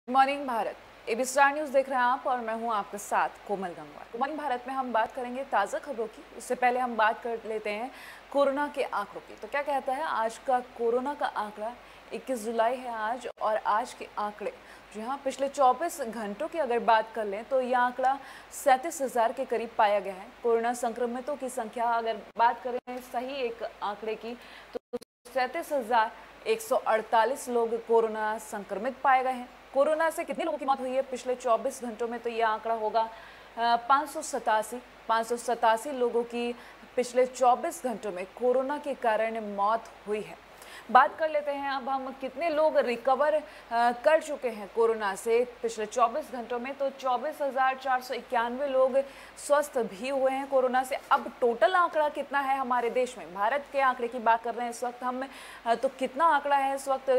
Morning Bharat AB star news देख रहे हैं आप और मैं हूं आपके साथ कोमल गंगवार। मॉर्निंग भारत में हम बात करेंगे ताज़ा खबरों की। उससे पहले हम बात कर लेते हैं कोरोना के आंकड़ों की। तो क्या कहता है आज का कोरोना का आंकड़ा? 21 जुलाई है आज और आज के आंकड़े जी हाँ, पिछले 24 घंटों की अगर बात कर लें तो यह आंकड़ा 37,000 के करीब पाया गया है। कोरोना संक्रमितों की संख्या अगर बात करें सही एक आंकड़े की तो 37,148 लोग कोरोना संक्रमित पाए गए हैं। कोरोना से कितने लोगों की मौत हुई है पिछले 24 घंटों में? तो ये आंकड़ा होगा 587 लोगों की पिछले 24 घंटों में कोरोना के कारण मौत हुई है। बात कर लेते हैं अब हम कितने लोग रिकवर कर चुके हैं कोरोना से पिछले 24 घंटों में। तो 24,491 लोग स्वस्थ भी हुए हैं कोरोना से। अब टोटल आंकड़ा कितना है हमारे देश में? भारत के आंकड़े की बात कर रहे हैं इस वक्त हम। तो कितना आंकड़ा है इस वक्त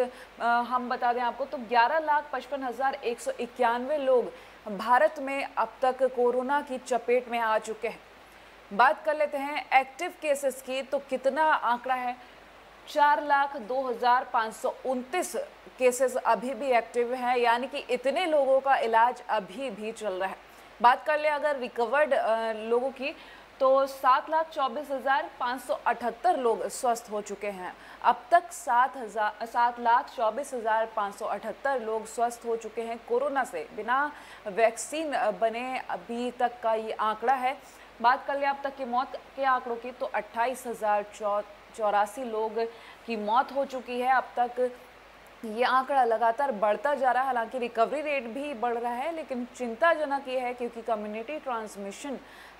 हम बता दें आपको। तो 11,55,191 लोग भारत में अब तक कोरोना की चपेट में आ चुके हैं। बात कर लेते हैं एक्टिव केसेस की। तो कितना आंकड़ा है? 4,02,529 केसेस अभी भी एक्टिव हैं, यानी कि इतने लोगों का इलाज अभी भी चल रहा है। बात कर ले अगर रिकवर्ड लोगों की तो 7,24,578 लोग स्वस्थ हो चुके हैं। अब तक 7,24,578 लोग स्वस्थ हो चुके हैं कोरोना से बिना वैक्सीन बने अभी तक का ये आंकड़ा है। बात कर ले अब तक की मौत के आंकड़ों की तो 28,084 लोग की मौत हो चुकी है अब तक। ये आंकड़ा लगातार बढ़ता जा रहा है, हालांकि रिकवरी रेट भी बढ़ रहा है, लेकिन चिंताजनक ये है क्योंकि कम्युनिटी ट्रांसमिशन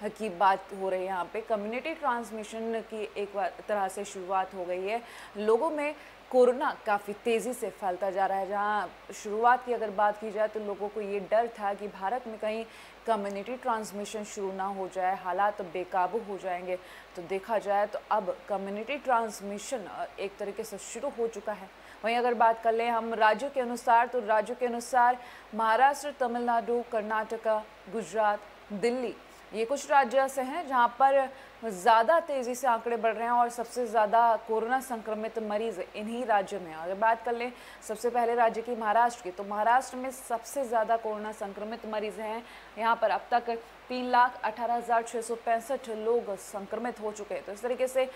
की बात हो रही है। यहाँ पे कम्युनिटी ट्रांसमिशन की एक तरह से शुरुआत हो गई है। लोगों में कोरोना काफ़ी तेज़ी से फैलता जा रहा है। जहाँ शुरुआत की अगर बात की जाए तो लोगों को ये डर था कि भारत में कहीं कम्युनिटी ट्रांसमिशन शुरू ना हो जाए, हालात बेकाबू हो जाएंगे। तो देखा जाए तो अब कम्युनिटी ट्रांसमिशन एक तरीके से शुरू हो चुका है। वहीं अगर बात कर लें हम राज्यों के अनुसार तो राज्यों के अनुसार महाराष्ट्र, तमिलनाडु, कर्नाटका, गुजरात, दिल्ली ये कुछ राज्य ऐसे हैं जहां पर ज़्यादा तेज़ी से आंकड़े बढ़ रहे हैं और सबसे ज़्यादा कोरोना संक्रमित मरीज़ इन्हीं राज्यों में। अगर बात कर लें सबसे पहले राज्य की महाराष्ट्र की, तो महाराष्ट्र में सबसे ज़्यादा कोरोना संक्रमित मरीज़ हैं। यहाँ पर अब तक 3,18,665 लोग संक्रमित हो चुके हैं। तो इस तरीके से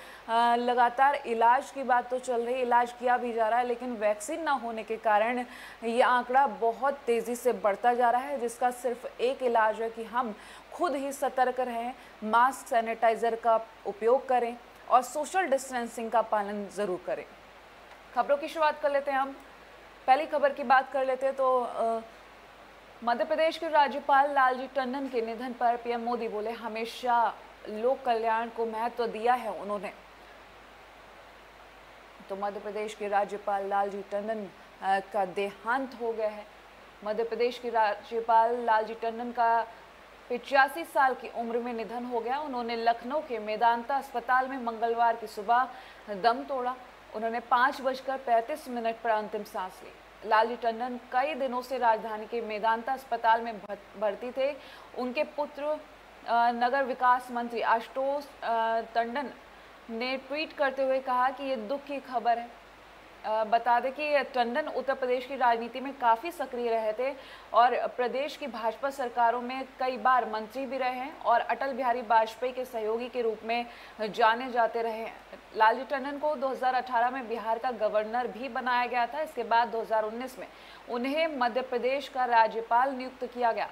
लगातार इलाज की बात तो चल रही है, इलाज किया भी जा रहा है, लेकिन वैक्सीन ना होने के कारण ये आंकड़ा बहुत तेज़ी से बढ़ता जा रहा है, जिसका सिर्फ एक इलाज है कि हम खुद ही सतर्क रहें, मास्क, सैनिटाइज़र का उपयोग करें और सोशल डिस्टेंसिंग का पालन ज़रूर करें। खबरों की शुरुआत कर लेते हैं हम। पहली खबर की बात कर लेते हैं तो मध्य प्रदेश के राज्यपाल लालजी टंडन के निधन पर पीएम मोदी बोले हमेशा लोक कल्याण को महत्व दिया है उन्होंने। तो मध्य प्रदेश के राज्यपाल लालजी टंडन का देहांत हो गया है। मध्य प्रदेश के राज्यपाल लालजी टंडन का 85 साल की उम्र में निधन हो गया। उन्होंने लखनऊ के मेदांता अस्पताल में मंगलवार की सुबह दम तोड़ा। उन्होंने 5:35 पर अंतिम सांस ली। लालजी टंडन कई दिनों से राजधानी के मेदांता अस्पताल में भर्ती थे। उनके पुत्र नगर विकास मंत्री आशुतोष टंडन ने ट्वीट करते हुए कहा कि ये दुख की खबर है। बता दें कि टंडन उत्तर प्रदेश की राजनीति में काफ़ी सक्रिय रहे थे और प्रदेश की भाजपा सरकारों में कई बार मंत्री भी रहे हैं और अटल बिहारी वाजपेयी के सहयोगी के रूप में जाने जाते रहे हैं। लालजी टंडन को 2018 में बिहार का गवर्नर भी बनाया गया था। इसके बाद 2019 में उन्हें मध्य प्रदेश का राज्यपाल नियुक्त किया गया।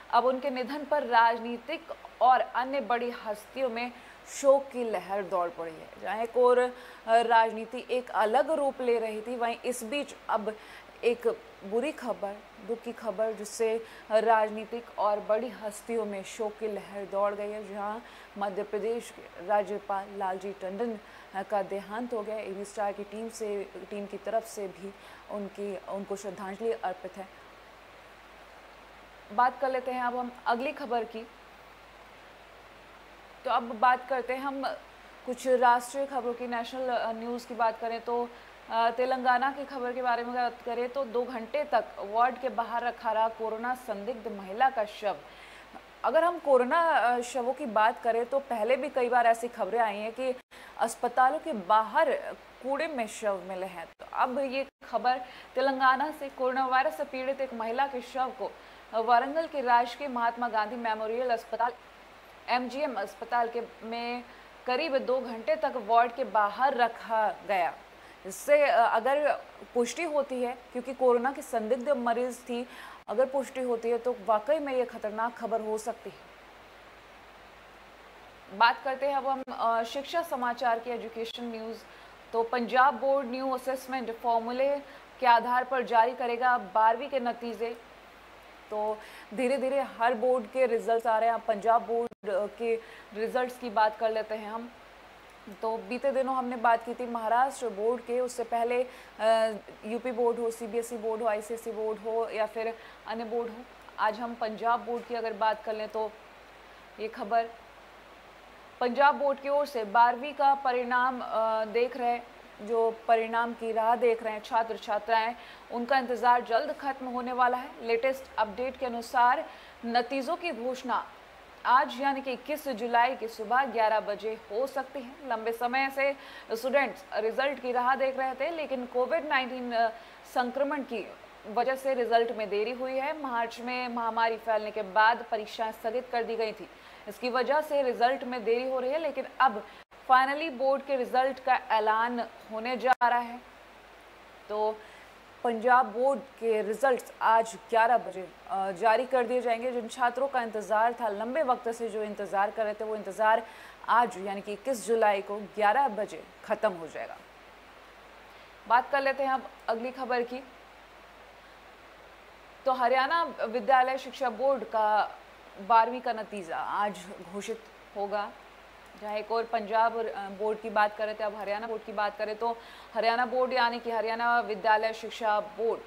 अब उनके निधन पर राजनीतिक और अन्य बड़ी हस्तियों में शोक की लहर दौड़ पड़ी है। जहाँ एक और राजनीति एक अलग रूप ले रही थी, वहीं इस बीच अब एक बुरी खबर, दुख की खबर जिससे राजनीतिक और बड़ी हस्तियों में शोक की लहर दौड़ गई है। जहाँ मध्य प्रदेश के राज्यपाल लालजी टंडन का देहांत हो गया। एबी स्टार की टीम की तरफ से भी उनको श्रद्धांजलि अर्पित है। बात कर लेते हैं अब हम अगली खबर की। तो अब बात करते हैं हम कुछ राष्ट्रीय खबरों की। नेशनल न्यूज़ की बात करें तो तेलंगाना की खबर के बारे में बात करें तो 2 घंटे तक वार्ड के बाहर रखा रहा कोरोना संदिग्ध महिला का शव। अगर हम कोरोना शवों की बात करें तो पहले भी कई बार ऐसी खबरें आई हैं कि अस्पतालों के बाहर कूड़े में शव मिले हैं। तो अब ये खबर तेलंगाना से कोरोना वायरस से पीड़ित एक महिला के शव को वारंगल के राजकीय महात्मा गांधी मेमोरियल अस्पताल MGM अस्पताल के में करीब 2 घंटे तक वार्ड के बाहर रखा गया। इससे अगर पुष्टि होती है, क्योंकि कोरोना की संदिग्ध मरीज थी, अगर पुष्टि होती है तो वाकई में ये खतरनाक खबर हो सकती है। बात करते हैं अब हम शिक्षा समाचार की, एजुकेशन न्यूज़। तो पंजाब बोर्ड न्यू असेसमेंट फॉर्मूले के आधार पर जारी करेगा 12वीं के नतीजे। तो धीरे धीरे हर बोर्ड के रिजल्ट्स आ रहे हैं। पंजाब बोर्ड के रिजल्ट्स की बात कर लेते हैं हम। तो बीते दिनों हमने बात की थी महाराष्ट्र बोर्ड के, उससे पहले यूपी बोर्ड हो, CBSE बोर्ड हो, ICSE बोर्ड हो या फिर अन्य बोर्ड हो। आज हम पंजाब बोर्ड की अगर बात कर लें तो ये खबर पंजाब बोर्ड की ओर से 12वीं का परिणाम देख रहे हैं, जो परिणाम की राह देख रहे हैं छात्र छात्राएं, उनका इंतज़ार जल्द खत्म होने वाला है। लेटेस्ट अपडेट के अनुसार नतीजों की घोषणा आज यानी कि 21 जुलाई की सुबह 11 बजे हो सकती है। लंबे समय से स्टूडेंट्स रिजल्ट की राह देख रहे थे, लेकिन कोविड-19 संक्रमण की वजह से रिजल्ट में देरी हुई है। मार्च में महामारी फैलने के बाद परीक्षाएं स्थगित कर दी गई थी, इसकी वजह से रिजल्ट में देरी हो रही है। लेकिन अब फाइनली बोर्ड के रिजल्ट का ऐलान होने जा रहा है। तो पंजाब बोर्ड के रिजल्ट्स आज 11 बजे जारी कर दिए जाएंगे। जिन छात्रों का इंतज़ार था, लंबे वक्त से जो इंतज़ार कर रहे थे, वो इंतज़ार आज यानी कि 21 जुलाई को 11 बजे ख़त्म हो जाएगा। बात कर लेते हैं अब अगली खबर की। तो हरियाणा विद्यालय शिक्षा बोर्ड का 12वीं का नतीजा आज घोषित होगा। जहाँ एक और पंजाब बोर्ड की बात करें थे, अब हरियाणा बोर्ड की बात करें तो हरियाणा बोर्ड यानी कि हरियाणा विद्यालय शिक्षा बोर्ड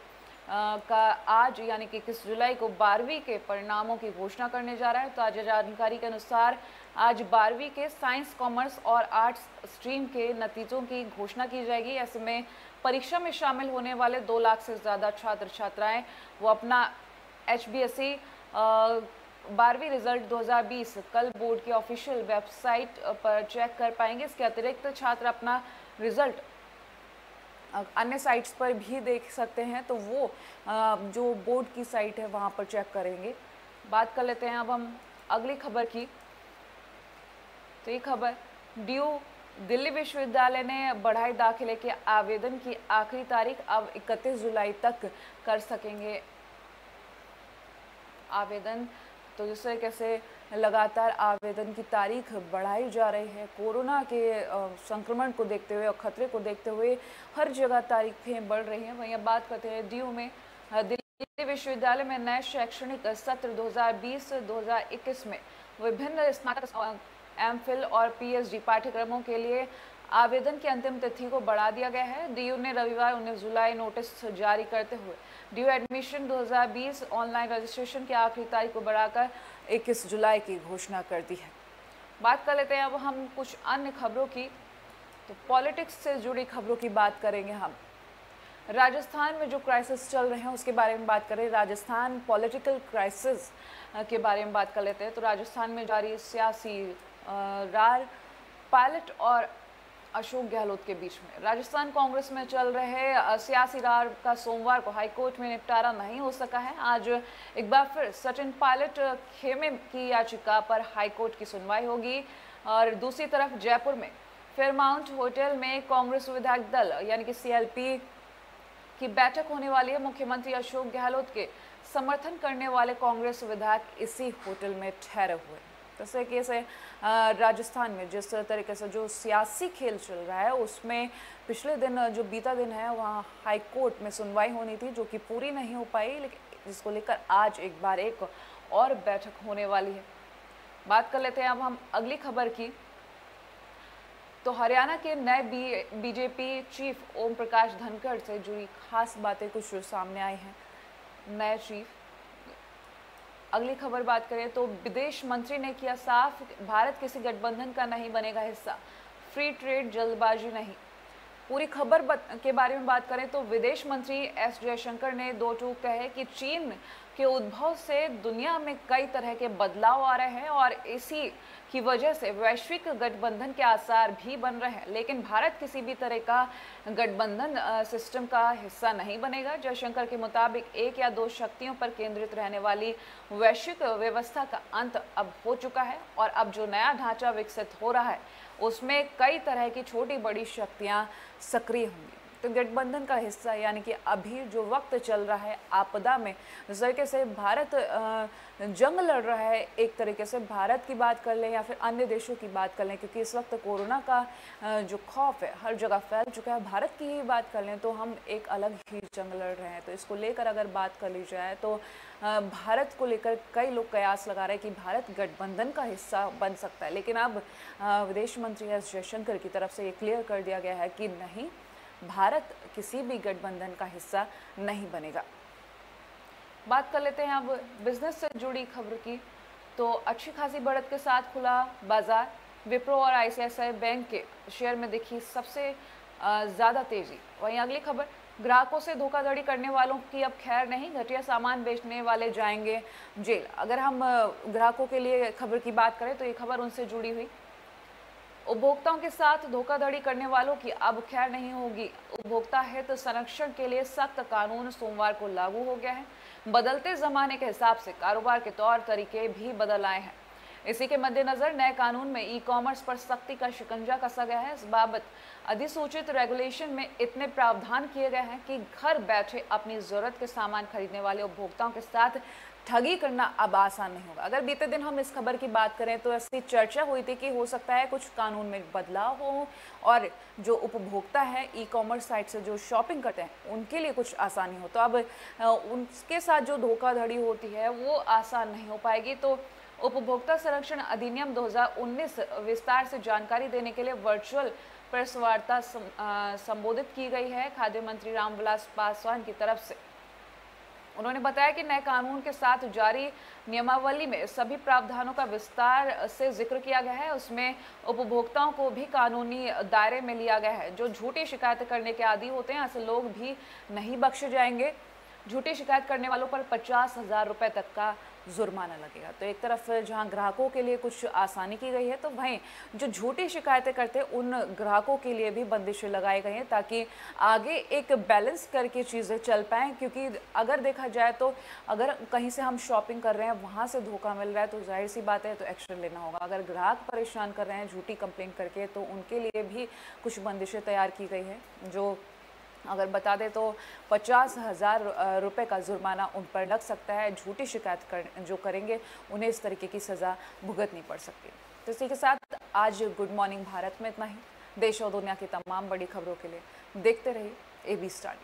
का आज यानी कि 21 जुलाई को 12वीं के परिणामों की घोषणा करने जा रहा है। तो आज जानकारी के अनुसार आज 12वीं के साइंस, कॉमर्स और आर्ट्स स्ट्रीम के नतीजों की घोषणा की जाएगी। ऐसे में परीक्षा में शामिल होने वाले 2 लाख से ज़्यादा छात्र छात्राएं वो अपना HBSE 12वीं रिजल्ट 2020 कल बोर्ड की ऑफिशियल वेबसाइट पर चेक कर पाएंगे। इसके अतिरिक्त छात्र अपना रिजल्ट अन्य साइट्स पर भी देख सकते हैं, तो वो जो बोर्ड की साइट है वहाँ पर चेक करेंगे। बात कर लेते हैं अब हम अगली खबर की। तो ये खबर दिल्ली विश्वविद्यालय ने बढ़ाई दाखिले के आवेदन की आखिरी तारीख, अब 31 जुलाई तक कर सकेंगे आवेदन। तो जिस तरीके से लगातार आवेदन की तारीख बढ़ाई जा रही है, कोरोना के संक्रमण को देखते हुए और खतरे को देखते हुए हर जगह तारीखें बढ़ रही हैं। वहीं अब बात करते हैं DU में। दिल्ली विश्वविद्यालय में नए शैक्षणिक सत्र 2020-2021 में विभिन्न स्नातक, MPhil और PhD पाठ्यक्रमों के लिए आवेदन की अंतिम तिथि को बढ़ा दिया गया है। DU ने रविवार 19 जुलाई नोटिस जारी करते हुए DU एडमिशन 2020 ऑनलाइन रजिस्ट्रेशन की आखिरी तारीख को बढ़ाकर 21 जुलाई की घोषणा कर दी है। बात कर लेते हैं अब हम कुछ अन्य खबरों की। तो पॉलिटिक्स से जुड़ी खबरों की बात करेंगे हम। राजस्थान में जो क्राइसिस चल रहे हैं उसके बारे में बात करें। राजस्थान पॉलिटिकल क्राइसिस के बारे में बात कर लेते हैं। तो राजस्थान में जारी सियासी रार पायलट और अशोक गहलोत के बीच में राजस्थान कांग्रेस में चल रहे सियासी रार का सोमवार को हाईकोर्ट में निपटारा नहीं हो सका है। आज एक बार फिर सचिन पायलट खेमे की याचिका पर हाईकोर्ट की सुनवाई होगी। और दूसरी तरफ जयपुर में फेयरमाउंट होटल में कांग्रेस विधायक दल यानी कि CLP की बैठक होने वाली है। मुख्यमंत्री अशोक गहलोत के समर्थन करने वाले कांग्रेस विधायक इसी होटल में ठहरे हुए। जैसे कि से राजस्थान में जिस तरीके से जो सियासी खेल चल रहा है, उसमें पिछले दिन जो बीता दिन है वहाँ हाई कोर्ट में सुनवाई होनी थी, जो कि पूरी नहीं हो पाई, लेकिन जिसको लेकर आज एक बार एक और बैठक होने वाली है। बात कर लेते हैं अब हम अगली खबर की। तो हरियाणा के नए BJP चीफ ओम प्रकाश धनखड़ से जुड़ी खास बातें कुछ सामने आई हैं। नए चीफ, अगली खबर बात करें तो विदेश मंत्री ने किया साफ, भारत किसी गठबंधन का नहीं बनेगा हिस्सा, फ्री ट्रेड जल्दबाजी नहीं। पूरी खबर के बारे में बात करें तो विदेश मंत्री एस जयशंकर ने दो टूक कहे कि चीन के उद्भव से दुनिया में कई तरह के बदलाव आ रहे हैं और इसी की वजह से वैश्विक गठबंधन के आसार भी बन रहे हैं, लेकिन भारत किसी भी तरह का गठबंधन सिस्टम का हिस्सा नहीं बनेगा। जयशंकर के मुताबिक एक या दो शक्तियों पर केंद्रित रहने वाली वैश्विक व्यवस्था का अंत अब हो चुका है और अब जो नया ढांचा विकसित हो रहा है उसमें कई तरह की छोटी बड़ी शक्तियां सक्रिय होंगी। तो गठबंधन का हिस्सा यानी कि अभी जो वक्त चल रहा है आपदा में जिस तरीके से भारत जंग लड़ रहा है, एक तरीके से भारत की बात कर लें या फिर अन्य देशों की बात कर लें, क्योंकि इस वक्त कोरोना का जो खौफ है हर जगह फैल चुका है। भारत की ही बात कर लें तो हम एक अलग ही जंग लड़ रहे हैं। तो इसको लेकर अगर बात कर ली जाए तो भारत को लेकर कई लोग कयास लगा रहे हैं कि भारत गठबंधन का हिस्सा बन सकता है, लेकिन अब विदेश मंत्री एस जयशंकर की तरफ से ये क्लियर कर दिया गया है कि नहीं, भारत किसी भी गठबंधन का हिस्सा नहीं बनेगा। बात कर लेते हैं अब बिजनेस से जुड़ी खबर की। तो अच्छी खासी बढ़त के साथ खुला बाजार। विप्रो और आईसीआईसीआई बैंक के शेयर में दिखी सबसे ज़्यादा तेजी। वहीं अगली खबर, ग्राहकों से धोखाधड़ी करने वालों की अब खैर नहीं, घटिया सामान बेचने वाले जाएंगे जेल। अगर हम ग्राहकों के लिए खबर की बात करें तो ये खबर उनसे जुड़ी हुई। उपभोक्ताओं के साथ धोखाधड़ी करने वालों की अब खैर नहीं होगी। उपभोक्ता हित संरक्षण के लिए सख्त कानून सोमवार को लागू हो गया है। बदलते जमाने के हिसाब से कारोबार के तौर तरीके भी बदल आए हैं। इसी के मद्देनजर नए कानून में ई कॉमर्स पर सख्ती का शिकंजा कसा गया है। इस बाबत अधिसूचित रेगुलेशन में इतने प्रावधान किए गए हैं कि घर बैठे अपनी जरूरत के सामान खरीदने वाले उपभोक्ताओं के साथ ठगी करना अब आसान नहीं होगा। अगर बीते दिन हम इस खबर की बात करें तो ऐसी चर्चा हुई थी कि हो सकता है कुछ कानून में बदलाव हो और जो उपभोक्ता है ई कॉमर्स साइट से जो शॉपिंग करते हैं उनके लिए कुछ आसानी हो। तो अब उनके साथ जो धोखाधड़ी होती है वो आसान नहीं हो पाएगी। तो उपभोक्ता संरक्षण अधिनियम 2019 विस्तार से जानकारी देने के लिए वर्चुअल प्रेस वार्ता संबोधित की गई है खाद्य मंत्री रामविलास पासवान की तरफ से। उन्होंने बताया कि नए कानून के साथ जारी नियमावली में सभी प्रावधानों का विस्तार से जिक्र किया गया है। उसमें उपभोक्ताओं को भी कानूनी दायरे में लिया गया है। जो झूठी शिकायतें करने के आदी होते हैं ऐसे लोग भी नहीं बख्शे जाएंगे। झूठी शिकायत करने वालों पर 50,000 रुपए तक का जुर्माना लगेगा। तो एक तरफ जहां ग्राहकों के लिए कुछ आसानी की गई है तो वहीं जो झूठी शिकायतें करते हैं उन ग्राहकों के लिए भी बंदिशें लगाई गई हैं ताकि आगे एक बैलेंस करके चीज़ें चल पाएँ। क्योंकि अगर देखा जाए तो अगर कहीं से हम शॉपिंग कर रहे हैं वहाँ से धोखा मिल रहा है तो जाहिर सी बात है तो एक्शन लेना होगा। अगर ग्राहक परेशान कर रहे हैं झूठी कंप्लेंट करके तो उनके लिए भी कुछ बंदिशें तैयार की गई है। जो अगर बता दें तो 50,000 रुपये का जुर्माना उन पर लग सकता है। झूठी शिकायत जो करेंगे उन्हें इस तरीके की सज़ा भुगतनी पड़ सकती है। तो इसी के साथ आज गुड मॉर्निंग भारत में इतना ही। देश और दुनिया की तमाम बड़ी खबरों के लिए देखते रहिए AB स्टार।